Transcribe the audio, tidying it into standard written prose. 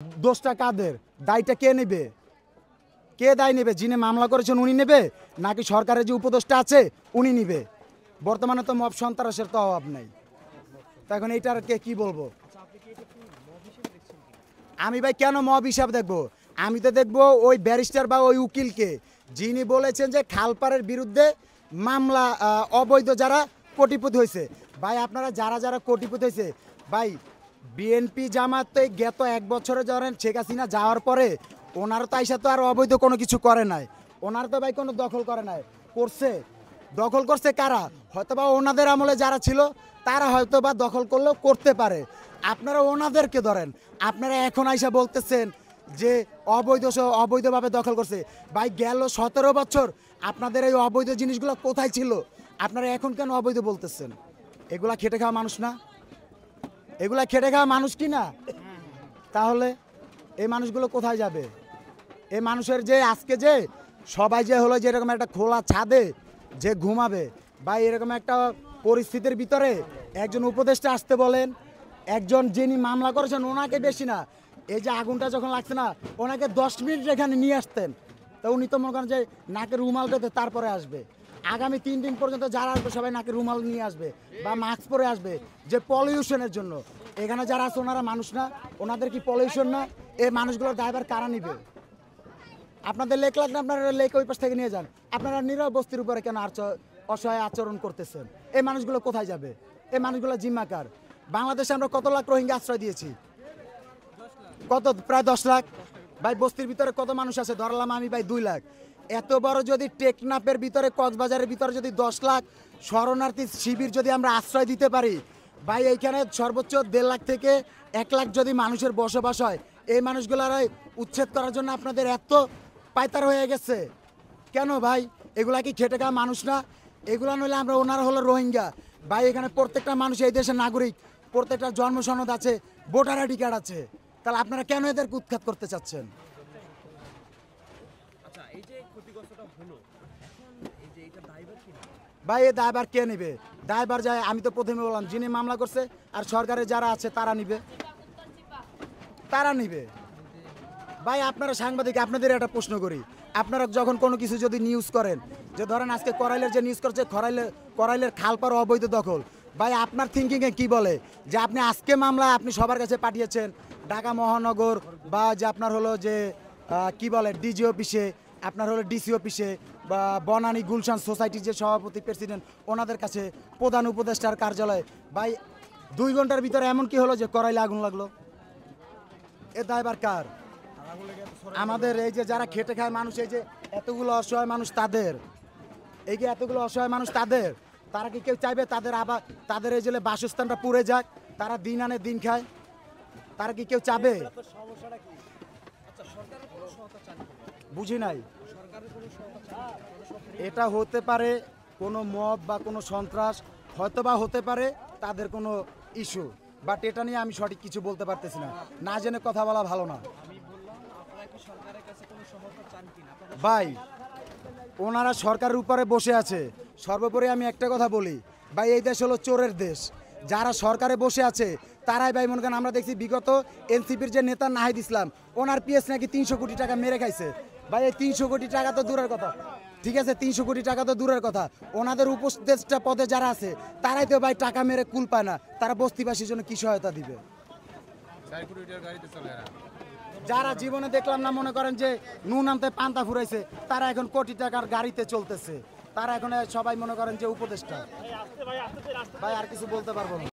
দোষটা কাদের? দায়টা কে নেবে? কে দায় নেবে? যিনি মামলা করেছেন উনি নেবে, নাকি সরকারের যে উপদেষ্টা আছে উনি নেবে? বর্তমানে তো মব সন্ত্রাসের তো অভাব নাই। তো এখন এইটার কে কি বলবো? আমি ভাই কেন মব হিসাব দেখবো? আমি তো দেখবো ওই ব্যারিস্টার বা ওই উকিলকে, যিনি বলেছেন যে খালপাড়ের বিরুদ্ধে মামলা অবৈধ যারা কোটিপতি হয়েছে। ভাই আপনারা যারা যারা কোটিপতি হয়েছে, ভাই বিএনপি জামাত তো এই গত এক বছরে ধরেন শেখ হাসিনা যাওয়ার পরে ওনার তো আইসা তো আর অবৈধ কোনো কিছু করে নাই। ওনার তো ভাই কোনো দখল করে নাই। করছে, দখল করছে কারা? হয়তোবা ওনাদের আমলে যারা ছিল তারা হয়তোবা দখল করলেও করতে পারে। আপনারা ওনাদেরকে ধরেন, আপনারা এখন আইসা বলতেছেন যে অবৈধভাবে দখল করছে। ভাই গেল 17 বছর আপনাদের এই অবৈধ জিনিসগুলো কোথায় ছিল? আপনারা এখন কেন অবৈধ বলতেছেন? এগুলা খেটে খাওয়া মানুষ না? এগুলা খেটে খাওয়া মানুষ কি না? তাহলে এই মানুষগুলো কোথায় যাবে? এই মানুষের যে আজকে যে সবাই যে হলো যে এরকম একটা খোলা ছাদে যে ঘুমাবে, বা এরকম একটা পরিস্থিতির ভিতরে একজন উপদেষ্টা আসতে বলেন, একজন যিনি মামলা করেছেন ওনাকে বেশি না, এই যে আগুনটা যখন লাগছে না ওনাকে 10 মিনিট এখানে নিয়ে আসতেন, তা উনি তো মনে করেন যে নাকের রুমাল বেঁধে তারপরে আসবে। আগামী 3 দিন পর্যন্ত যারা আসবে সবাই নাকের রুমাল নিয়ে আসবে বা মাস্ক পরে আসবে, যে পলিউশনের জন্য। এখানে যারা আছে ওনারা মানুষ না? ওনাদের কি পলিউশন না? এই মানুষগুলোর দায়ভার কারা নিবে? আপনাদের লেক লাগলে আপনারা লেক ওই পাশ থেকে নিয়ে যান। আপনারা নীরব বস্তির উপরে কেন অসহায় আচরণ করতেছেন? এই মানুষগুলো কোথায় যাবে? এই মানুষগুলো জিম্মাকার। বাংলাদেশে আমরা কত লাখ রোহিঙ্গা আশ্রয় দিয়েছি? কত? প্রায় 10 লাখ। ভাই বস্তির ভিতরে কত মানুষ আছে? ধরলাম আমি ভাই 2 লাখ। এত বড় যদি টেকনাফের ভিতরে, কক্সবাজারের ভিতরে যদি 10 লাখ শরণার্থী শিবির যদি আমরা আশ্রয় দিতে পারি, ভাই এইখানে সর্বোচ্চ 1.5 লাখ থেকে 1 লাখ যদি মানুষের বসবাস হয়, এই মানুষগুলার উচ্ছেদ করার জন্য আপনাদের এত পায়তার হয়ে গেছে কেন ভাই? এগুলা কি খেটে খাওয়া মানুষ না? এগুলা নইলে আমরা ওনারা হলো রোহিঙ্গা। ভাই এখানে প্রত্যেকটা মানুষ এই দেশের নাগরিক, প্রত্যেকটা জন্ম সনদ আছে, ভোটার আইডি কার্ড আছে। তাহলে আপনারা কেন এদেরকে উৎখাত করতে চাচ্ছেন? ভাই এই দায়ভার কে নেবে? দায়ভার যায়, আমি তো প্রথমে বললাম, যিনি মামলা করছে আর সরকারে যারা আছে তারা নিবে, তারা নিবে। ভাই আপনারা সাংবাদিক, আপনাদের একটা প্রশ্ন করি, আপনারা যখন কোনো কিছু যদি নিউজ করেন, যে ধরেন আজকে করাইলের যে নিউজ করছে করাইলের খালপাড় অবৈধ দখল, ভাই আপনার থিঙ্কিংয়ে কি বলে? যে আপনি আজকে মামলা আপনি সবার কাছে পাঠিয়েছেন, ঢাকা মহানগর বা যে আপনার হলো যে কি বলে ডিজি অফিসে, আপনার হলো ডিসি অফিসে, বা বনানী গুলশান সোসাইটির যে সভাপতি প্রেসিডেন্ট ওনাদের কাছে, প্রধান উপদেষ্টার কার্যালয়। ভাই 2 ঘন্টার ভিতরে এমন কি হলো যে করাইলে আগুন লাগলো? এ দায়ভার কার? আমাদের এই যে যারা খেটে খায় মানুষ, এই যে এতগুলো অসহায় মানুষ, তাদের এই যে এতগুলো অসহায় মানুষ, তারা কি কেউ চাইবে তাদের এই যে বাসস্থানটা পুড়ে যাক, তারা দিন আনে দিন খায়? তারা কি কেউ চাবে? বুঝি নাই। এটা হতে পারে কোনো মব বা কোনো সন্ত্রাস, হয়তোবা হতে পারে তাদের কোনো ইস্যু, বাট এটা নিয়ে আমি সঠিক কিছু বলতে পারতেছি না, না জেনে কথা বলা ভালো না। ভাই ওনারা সরকারের উপরে বসে আছে। সর্বোপরি আমি একটা কথা বলি, ভাই এই দেশ হলো চোরের দেশ। যারা সরকারে বসে আছে তারাই ভাই মনে করেন, আমরা দেখছি বিগত এনসিপির যে নেতা নাহিদ ইসলাম, ওনার পিএস নাকি 300 কোটি টাকা মেরে খাইছে। ভাই এই 300 কোটি টাকা তো দূরের কথা, ঠিক আছে 300 কোটি টাকা তো দূরের কথা, ওনাদের উপদেষ্টা পদে যারা আছে তারাই তো ভাই টাকা মেরে কুল পায় না। তারা বস্তিবাসীর জন্য কি সহায়তা দিবে? যারা জীবনে দেখলাম না, মনে করেন যে নুন আনতে পান্তা ফুরাইছে, তারা এখন কোটি টাকার গাড়িতে চলতেছে, তারা এখন সবাই মনে করেন যে উপদেষ্টা। ভাই আর কিছু বলতে পারবো না।